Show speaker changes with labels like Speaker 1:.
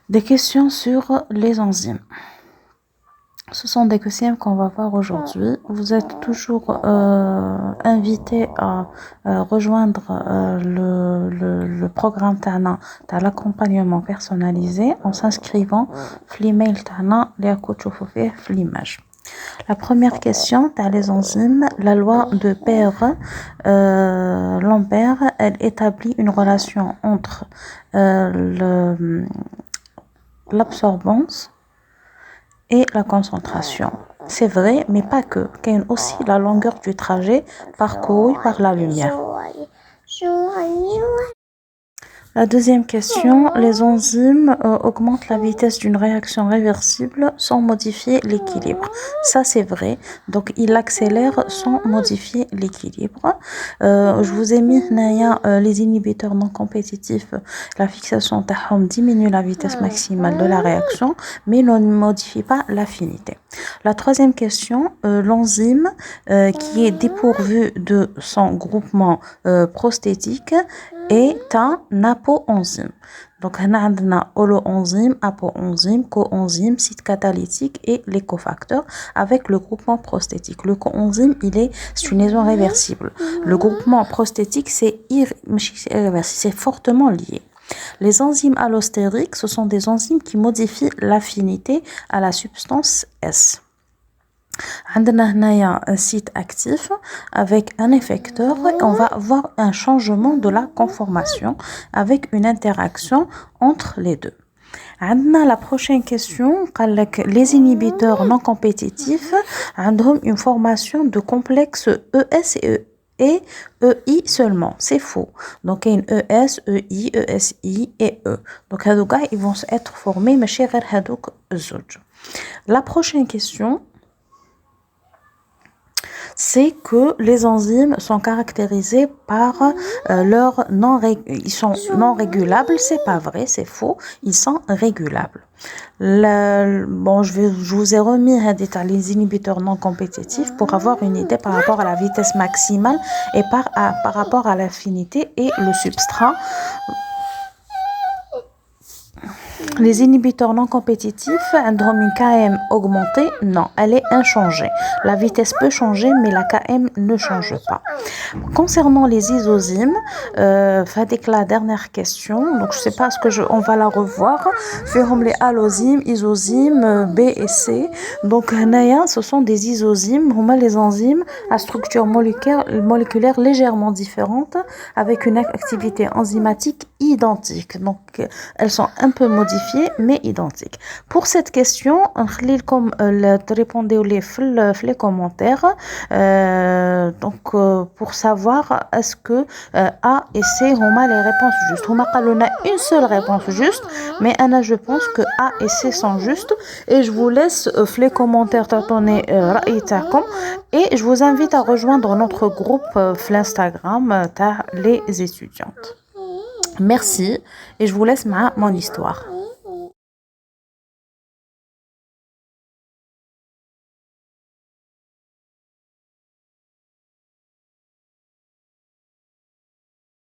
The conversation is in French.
Speaker 1: Des questions sur les enzymes. Ce sont des questions qu'on va voir aujourd'hui. Vous êtes toujours invité à rejoindre le programme Tana de l'accompagnement personnalisé en s'inscrivant في l'email Tana اللي راكم تشوفوا فيه في l'image. La première question, t'as les enzymes. La loi de Lambert, elle établit une relation entre l'absorbance et la concentration. C'est vrai, mais pas que. Il y a aussi la longueur du trajet parcouru par la lumière. La deuxième question, les enzymes augmentent la vitesse d'une réaction réversible sans modifier l'équilibre. Ça, c'est vrai. Donc, ils accélèrent sans modifier l'équilibre. Je vous ai mis les inhibiteurs non compétitifs. La fixation tahom diminue la vitesse maximale de la réaction, mais ne modifie pas l'affinité. La troisième question, l'enzyme qui est dépourvu de son groupement prosthétique est un apoenzyme. Donc, on a holoenzyme, apoenzyme, coenzyme, site catalytique et les cofacteurs avec le groupement prosthétique. Le coenzyme, c'est une liaison réversible. Le groupement prosthétique, c'est irréversible, c'est fortement lié. Les enzymes allostériques, ce sont des enzymes qui modifient l'affinité à la substance S. On a un site actif avec un effecteur et on va avoir un changement de la conformation avec une interaction entre les deux. On a la prochaine question, les inhibiteurs non compétitifs ont une formation de complexe ES et EI seulement, c'est faux. Donc il y a une ES, EI, ESI et E. Donc ils vont être formés mais chez هذوك الزوج. La prochaine question, c'est que les enzymes sont caractérisés par ils sont non régulables. C'est pas vrai, c'est faux. Ils sont régulables. Je vous ai remis les inhibiteurs non compétitifs pour avoir une idée par rapport à la vitesse maximale et par rapport à l'affinité et le substrat. Les inhibiteurs non compétitifs, ont une KM augmentée? Non, elle est inchangée. La vitesse peut changer, mais la KM ne change pas. Concernant les isozymes, avec la dernière question, donc je sais pas on va la revoir. Ferons les allozymes, isozymes B et C. Donc ce sont des isozymes, les enzymes à structure moléculaire légèrement différente, avec une activité enzymatique identique. Donc elles sont un peu modifiées mais identiques. Pour cette question, répondez les commentaires. Donc pour savoir est-ce que A et C ont les réponses justes. On a une seule réponse juste, mais je pense que A et C sont justes. Et je vous laisse les commentaires et je vous invite à rejoindre notre groupe l'Instagram les étudiantes. Merci et je vous laisse mon histoire.